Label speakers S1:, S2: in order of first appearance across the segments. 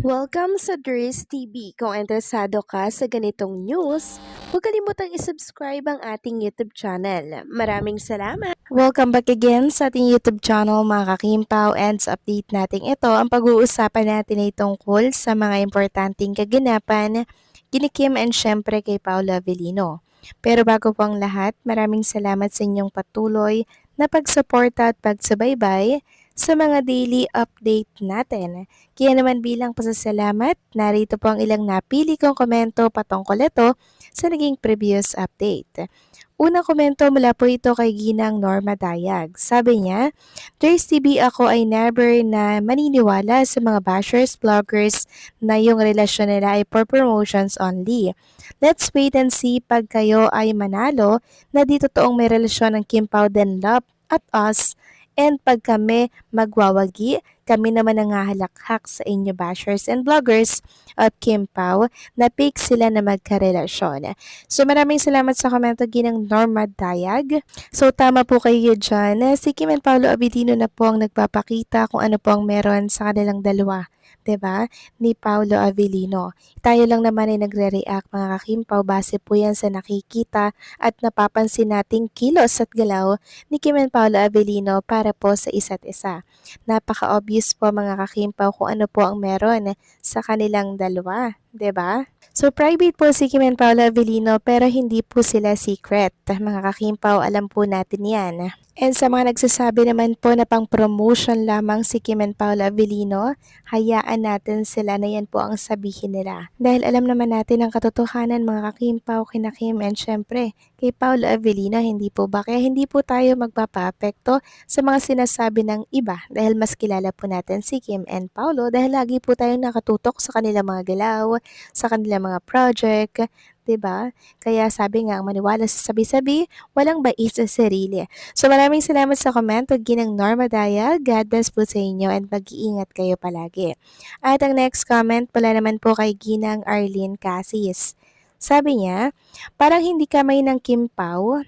S1: Welcome sa Dries TV. Kung interesado ka sa ganitong news, huwag kalimutang isubscribe ang ating YouTube channel. Maraming salamat! Welcome back again sa ating YouTube channel mga kakimpaw, and sa update natin ito, ang pag-uusapan natin ay tungkol sa mga importanteng kaganapan kini Kim and syempre kay Paolo Avellino. Pero bago po ang lahat, maraming salamat sa inyong patuloy na pagsuporta at pagsubaybay sa mga daily update natin. Kaya naman bilang pasasalamat, narito po ang ilang napili kong komento patungkol ito sa naging previous update. Unang komento mula po ito kay Ginang Norma Dayag. Sabi niya, There's TV ako ay never na maniniwala sa mga bashers, vloggers na yung relasyon nila ay for promotions only. Let's wait and see pag kayo ay manalo na di totoong may relasyon ng Kim Pao then love at us. And pag kami magwawagi, kami naman ang hahalakhak sa inyo bashers and vloggers at Kim Pao na pick sila na magkarelasyon. So maraming salamat sa komento ginang Norma Dayag. So tama po kayo dyan. Si Kim and Paolo Avellino na po ang nagpapakita kung ano po ang meron sa kanilang dalawa. 'Di ba? Ni Paolo Avellino. Tayo lang naman ay nagre-react mga kakimpaw base po yan sa nakikita at napapansin nating kilos at galaw ni Kim and Paolo Avellino para po sa isa't isa. Napaka-obvious po mga kakimpaw kung ano po ang meron sa kanilang dalawa, 'di ba? So private po si Kim and Paolo Avellino pero hindi po sila secret. Mga kakimpaw, alam po natin 'yan. And sa mga nagsasabi naman po na pang promotion lamang si Kim and Paolo Avellino, hayaan natin sila na yan po ang sabihin nila. Dahil alam naman natin ang katotohanan mga kakimpaw kina Kim and syempre kay Paolo Avellino, hindi po ba? Kaya hindi po tayo magpapapekto sa mga sinasabi ng iba dahil mas kilala po natin si Kim and Paolo dahil lagi po tayong nakatutok sa kanilang mga galaw, sa kanilang mga project, 'di ba? Kaya sabi nga, ang maniwala sa sabi-sabi, walang bait sa sarili. So maraming salamat sa komento ginang Norma Daya. God bless po sa inyo and mag-iingat kayo palagi. At ang next comment pala naman po kay ginang Arlene Casis. Sabi niya, parang hindi kamay ng Kim Pao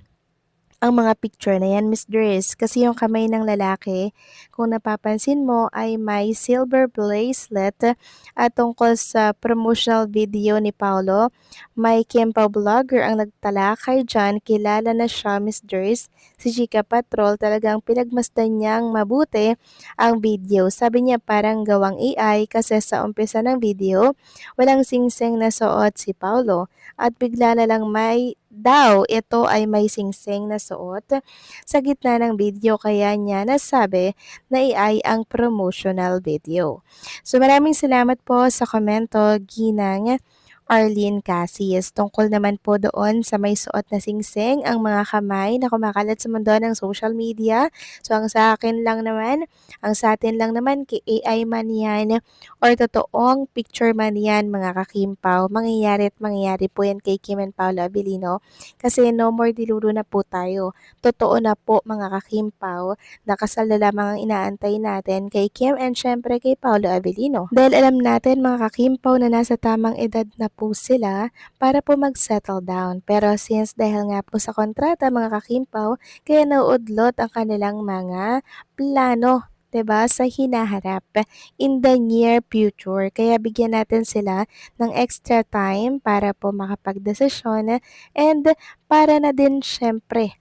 S1: ang mga picture na yan, Miss Dress. Kasi yung kamay ng lalaki, kung napapansin mo, ay may silver bracelet at tungkol sa promotional video ni Paolo. May Kempa vlogger ang nagtalakay dyan. Kilala na siya, Miss Dress. Si Chika Patrol talagang pinagmasdan niyang mabuti ang video. Sabi niya parang gawang AI kasi sa umpisa ng video, walang singseng na suot si Paolo. At bigla na lang ito ay may singseng na suot sa gitna ng video kaya niya nasabi na AI ang promotional video. So maraming salamat po sa komento ginang Arlene Casis. Tungkol naman po doon sa may suot na singseng ang mga kamay na kumakalat sa mundo ng social media. So ang sa akin lang naman, ang sa atin lang naman kay AI man yan or totoong picture man yan mga kakimpaw, mangyayari at mangyayari po yan kay Kim and Paolo Avellino kasi no more diluro na po tayo. Totoo na po mga kakimpaw, nakasal na lamang ang inaantay natin kay Kim and syempre kay Paolo Avellino. Dahil alam natin mga kakimpaw na nasa tamang edad na po sila para po mag-settle down. Pero since dahil nga po sa kontrata mga kakimpaw, kaya nauudlot ang kanilang mga plano 'di ba sa hinaharap in the near future. Kaya bigyan natin sila ng extra time para po makapagdesisyon and para na din syempre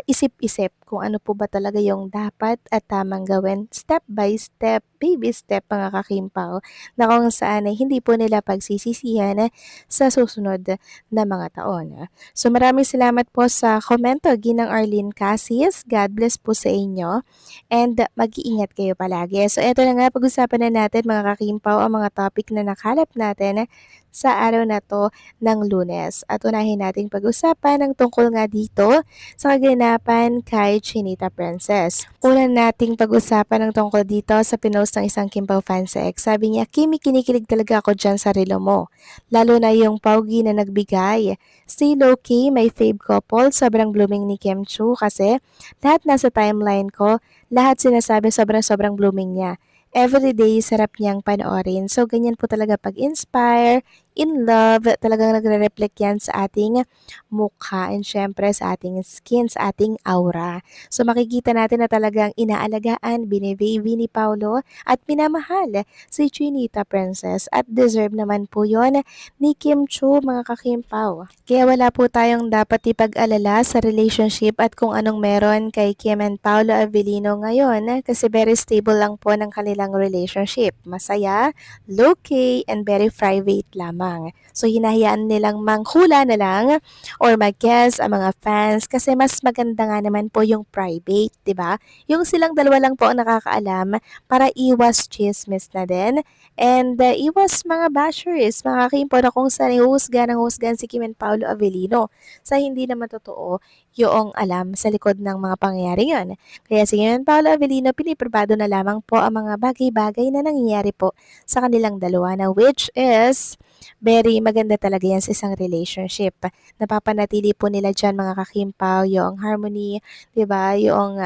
S1: isip-isip kung ano po ba talaga yung dapat at tamang gawin step by step, baby step mga kakimpaw na kung saan ay hindi po nila pagsisisihan sa susunod na mga taon. So maraming salamat po sa komento ginang Arlene Casis. God bless po sa inyo and mag-iingat kayo palagi. So eto na nga, pag-usapan na natin mga kakimpaw ang mga topic na nakalap natin sa araw na to ng Lunes. At unahin nating pag-usapan ang tungkol nga dito sa kaganapan kay Chinita Princess. Una nating pag-usapan ang tungkol dito sa pinost ng isang Kim Pao fansec. Sabi niya, Kimi, kinikilig talaga ako dyan sa relo mo. Lalo na yung paugi na nagbigay. Stay low-key, my fave couple, sobrang blooming ni Kim Chu kasi lahat nasa timeline ko, lahat sinasabi sobrang blooming niya. Everyday, sarap niyang panoorin. So, ganyan po talaga pag-inspire, in love, talagang nagre-reflect yan sa ating mukha and syempre sa ating skin, sa ating aura. So makikita natin na talagang inaalagaan, bine-baby ni Paolo at minamahal si Chinita Princess at deserve naman po yon ni Kim Chu mga kakimpaw. Kaya wala po tayong dapat ipag-alala sa relationship at kung anong meron kay Kim and Paolo Avellino ngayon kasi very stable lang po ng kanilang relationship. Masaya, low-key, and very private lamang. So hinahayaan nilang manghula na lang or mag-guess ang mga fans kasi mas maganda nga naman po yung private, 'di ba? Yung silang dalawa lang po ang nakakaalam para iwas chismis na din and iwas mga bashers, mga kimpo na kung saan ng husgan si Kim and Paolo Avellino sa hindi naman totoo yung alam sa likod ng mga pangyayari yon. Kaya si Kim and Paolo Avellino piniprobado na lamang po ang mga bagay-bagay na nangyayari po sa kanilang dalawa na which is very maganda talaga yan sa isang relationship. Napapanatili po nila dyan mga kakimpaw yung harmony, 'di ba? Yung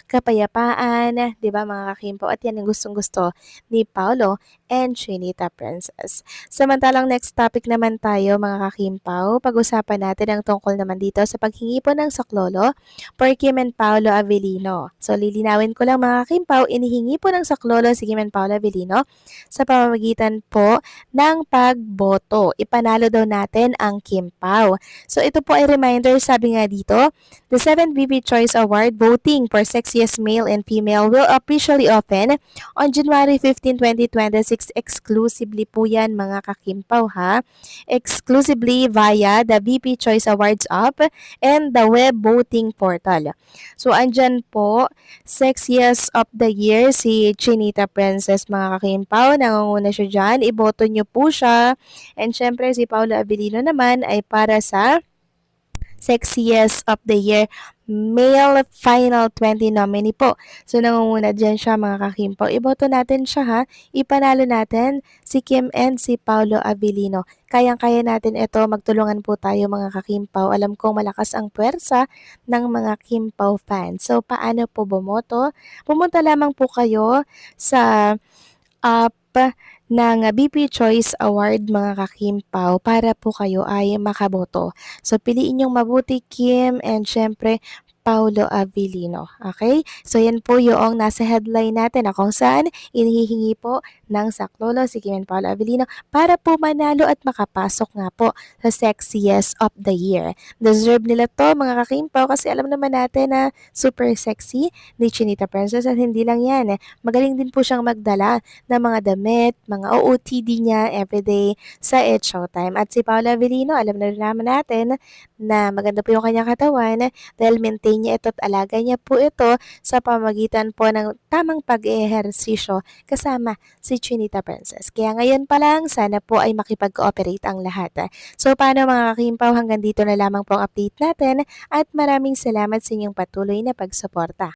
S1: kapayapaan, 'di ba mga kakimpaw? At yan ang gustong-gusto ni Paolo and Chinita Princess. Samantalang next topic naman tayo mga kakimpaw. Pag-usapan natin ang tungkol naman dito sa paghingi po ng saklolo for Kim and Paolo Avellino. So lilinawin ko lang mga kakimpaw, inihingi po ng saklolo si Kim and Paolo Avellino sa pamamagitan po ng pagboto. Ipanalo daw natin ang Kim Pao. So ito po ay reminder, sabi nga dito, the 7th BB Choice Award voting for sexiest male and female will officially open on January 15, 2026. Exclusively po yan mga kakimpaw ha. Exclusively via the BP Choice Awards app and the web voting portal. So andyan po, sexiest of the year si Chinita Princess mga kakimpaw. Nangunguna siya dyan. Iboto nyo po siya. And syempre si Paolo Avellino naman ay para sa Sexiest of the Year Male Final 20 nominee po. So nangunguna dyan siya mga kakimpaw. Iboto natin siya ha. Ipanalo natin si Kim and si Paolo Avellino. Kayang-kaya natin ito. Magtulungan po tayo mga kakimpaw. Alam kong malakas ang puwersa ng mga Kimpaw fans. So paano po bumoto? Pumunta lamang po kayo sa app ng BP Choice Award mga kakimpaw para po kayo ay makaboto. So piliin yung mabuti Kim and syempre Paulo Avellino. Okay? So yan po yung nasa headline natin na kung saan inihihingi po ng saklolo si Kim and Paulo Avellino para po manalo at makapasok nga po sa Sexiest of the Year. Deserve nila to mga kakimpaw kasi alam naman natin na super sexy ni Chinita Princess at hindi lang yan. Magaling din po siyang magdala ng mga damit, mga OOTD niya everyday sa It's Showtime. At si Paolo Avellino, alam na rin naman natin na maganda po yung kanyang katawan dahil maintain niya ito at alaga niya po ito sa pamagitan po ng tamang pag-ehersisyo kasama si Chinita Princess. Kaya ngayon pa lang, sana po ay makipag-cooperate ang lahat. So paano mga kakimpaw, hanggang dito na lamang po ang update natin at maraming salamat sa inyong patuloy na pagsuporta.